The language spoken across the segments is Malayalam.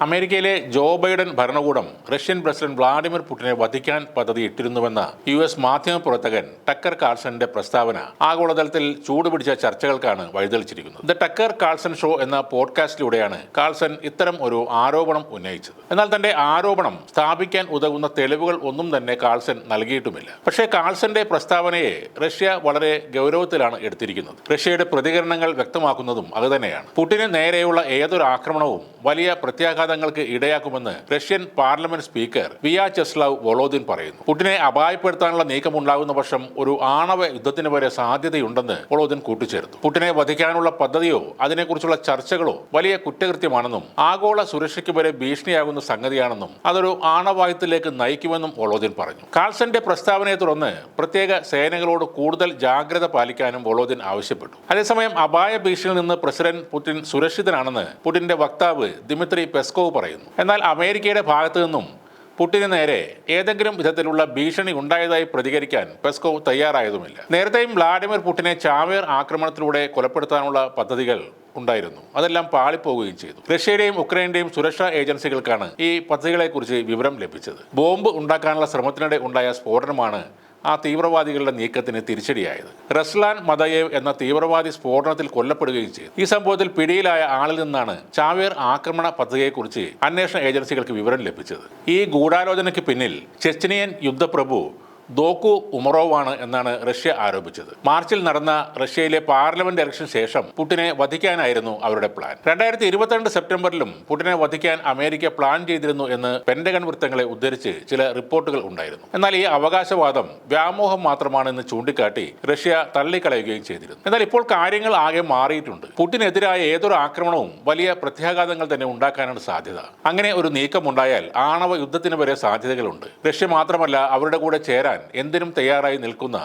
അമേരിക്കയിലെ ജോ ബൈഡൻ ഭരണകൂടം റഷ്യൻ പ്രസിഡന്റ് വ്ളാഡിമിർ പുടിനെ വധിക്കാൻ പദ്ധതി ഇട്ടിരുന്നുവെന്ന US മാധ്യമപ്രവർത്തകൻ ടക്കർ കാൾസന്റെ പ്രസ്താവന ആഗോളതലത്തിൽ ചൂടുപിടിച്ച ചർച്ചകൾക്കാണ് വഴിതെളിച്ചിരിക്കുന്നത്. ദ ടക്കർ കാൾസൺ ഷോ എന്ന പോഡ്കാസ്റ്റിലൂടെയാണ് കാൾസൺ ഇത്തരം ഒരു ആരോപണം ഉന്നയിച്ചത്. എന്നാൽ തന്റെ ആരോപണം സ്ഥാപിക്കാൻ ഉതകുന്ന തെളിവുകൾ ഒന്നും തന്നെ കാൾസൺ നൽകിയിട്ടുമില്ല. പക്ഷേ കാൾസന്റെ പ്രസ്താവനയെ റഷ്യ വളരെ ഗൗരവത്തിലാണ് എടുത്തിരിക്കുന്നത്. റഷ്യയുടെ പ്രതികരണങ്ങൾ വ്യക്തമാക്കുന്നതും അതുതന്നെയാണ്. പുടിന് നേരെയുള്ള ഏതൊരു ആക്രമണവും വലിയ പ്രത്യാഘാതങ്ങൾക്ക് ഇടയാക്കുമെന്ന് റഷ്യൻ പാർലമെന്റ് സ്പീക്കർ വിയാചെസ്ലാവ് വൊളോദിൻ പറയുന്നു. പുടിനെ അപായപ്പെടുത്താനുള്ള നീക്കമുണ്ടാകുന്ന പക്ഷം ഒരു ആണവ യുദ്ധത്തിന് വരെ സാധ്യതയുണ്ടെന്ന് വൊളോദിൻ കൂട്ടിച്ചേർത്തു. പുടിനെ വധിക്കാനുള്ള പദ്ധതിയോ അതിനെക്കുറിച്ചുള്ള ചർച്ചകളോ വലിയ കുറ്റകൃത്യമാണെന്നും ആഗോള സുരക്ഷയ്ക്ക് വരെ ഭീഷണിയാകുന്ന സംഗതിയാണെന്നും അതൊരു ആണവായുധത്തിലേക്ക് നയിക്കുമെന്നും വൊളോദിൻ പറഞ്ഞു. കാൾസന്റെ പ്രസ്താവനയെ തുടർന്ന് പ്രത്യേക സേനകളോട് കൂടുതൽ ജാഗ്രത പാലിക്കാനും വൊളോദിൻ ആവശ്യപ്പെട്ടു. അതേസമയം അപായ ഭീഷണിയിൽ നിന്ന് പ്രസിഡന്റ് പുടിൻ സുരക്ഷിതനാണെന്ന് പുടിന്റെ വക്താവ് ദിമിത്രി പെസ്കോവ് പറയുന്നു. എന്നാൽ അമേരിക്കയുടെ ഭാഗത്തു നിന്നും പുടിന് നേരെ ഏതെങ്കിലും വിധത്തിലുള്ള ഭീഷണി ഉണ്ടായതായി പ്രതികരിക്കാൻ പെസ്കോവ് തയ്യാറായതുമില്ല. നേരത്തെയും വ്ളാഡിമിർ പുടിനെ ചാവേർ ആക്രമണത്തിലൂടെ കൊലപ്പെടുത്താനുള്ള പദ്ധതികൾ ഉണ്ടായിരുന്നു. അതെല്ലാം പാളിപ്പോവുകയും ചെയ്തു. റഷ്യയുടെയും ഉക്രൈന്റെയും സുരക്ഷാ ഏജൻസികൾക്കാണ് ഈ പദ്ധതികളെക്കുറിച്ച് വിവരം ലഭിച്ചത്. ബോംബ് ഉണ്ടാക്കാനുള്ള ശ്രമത്തിനിടെ ഉണ്ടായ സ്ഫോടനമാണ് ആ തീവ്രവാദികളുടെ നീക്കത്തിന് തിരിച്ചടിയായത്. റസ്ലാൻ മദയേവ് എന്ന തീവ്രവാദി സ്ഫോടനത്തിൽ കൊല്ലപ്പെടുകയും ചെയ്തു. ഈ സംഭവത്തിൽ പിടിയിലായ ആളിൽ നിന്നാണ് ചാവേർ ആക്രമണ പദ്ധതിയെക്കുറിച്ച് അന്വേഷണ ഏജൻസികൾക്ക് വിവരം ലഭിച്ചത്. ഈ ഗൂഢാലോചനയ്ക്ക് പിന്നിൽ ചെച്നിയൻ യുദ്ധപ്രഭു ദോക്കു ഉമറോവാണ് എന്നാണ് റഷ്യ ആരോപിച്ചത്. മാർച്ചിൽ നടന്ന റഷ്യയിലെ പാർലമെന്റ് ഇലക്ഷന് ശേഷം പുടിനെ വധിക്കാനായിരുന്നു അവരുടെ പ്ലാൻ. 2022 സെപ്റ്റംബറിലും പുടിനെ വധിക്കാൻ അമേരിക്ക പ്ലാൻ ചെയ്തിരുന്നു എന്ന് പെന്റഗൺ വൃത്തങ്ങളെ ഉദ്ധരിച്ച് ചില റിപ്പോർട്ടുകൾ ഉണ്ടായിരുന്നു. എന്നാൽ ഈ അവകാശവാദം വ്യാമോഹം മാത്രമാണെന്ന് ചൂണ്ടിക്കാട്ടി റഷ്യ തള്ളിക്കളയുകയും ചെയ്തിരുന്നു. എന്നാൽ ഇപ്പോൾ കാര്യങ്ങൾ ആകെ മാറിയിട്ടുണ്ട്. പുടിനെതിരായ ഏതൊരു ആക്രമണവും വലിയ പ്രത്യാഘാതങ്ങൾ തന്നെ ഉണ്ടാക്കാനാണ് സാധ്യത. അങ്ങനെ ഒരു നീക്കമുണ്ടായാൽ ആണവ യുദ്ധത്തിന് വരെ സാധ്യതകളുണ്ട്. റഷ്യ മാത്രമല്ല, അവരുടെ കൂടെ ചേരാൻ എന്തിനും തയ്യാറായി നിൽക്കുന്ന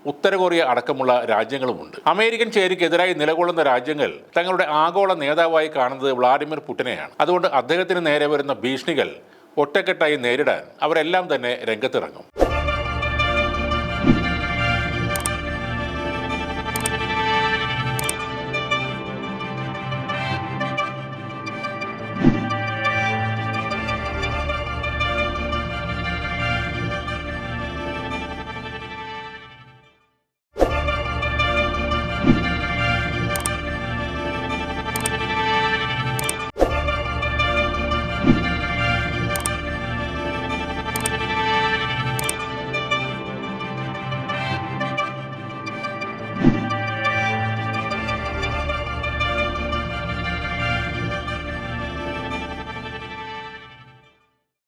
ഉത്തര കൊറിയ അടക്കമുള്ള രാജ്യങ്ങളുമുണ്ട്. അമേരിക്കൻ ചേരിക്കെതിരായി നിലകൊള്ളുന്ന രാജ്യങ്ങൾ തങ്ങളുടെ ആഗോള നേതാവായി കാണുന്നത് വ്ളാഡിമിർ പുടിനെയാണ്. അതുകൊണ്ട് അദ്ദേഹത്തിന് നേരെ വരുന്ന ഭീഷണികൾ ഒറ്റക്കെട്ടായി നേരിടാൻ അവരെല്ലാം തന്നെ രംഗത്തിറങ്ങും.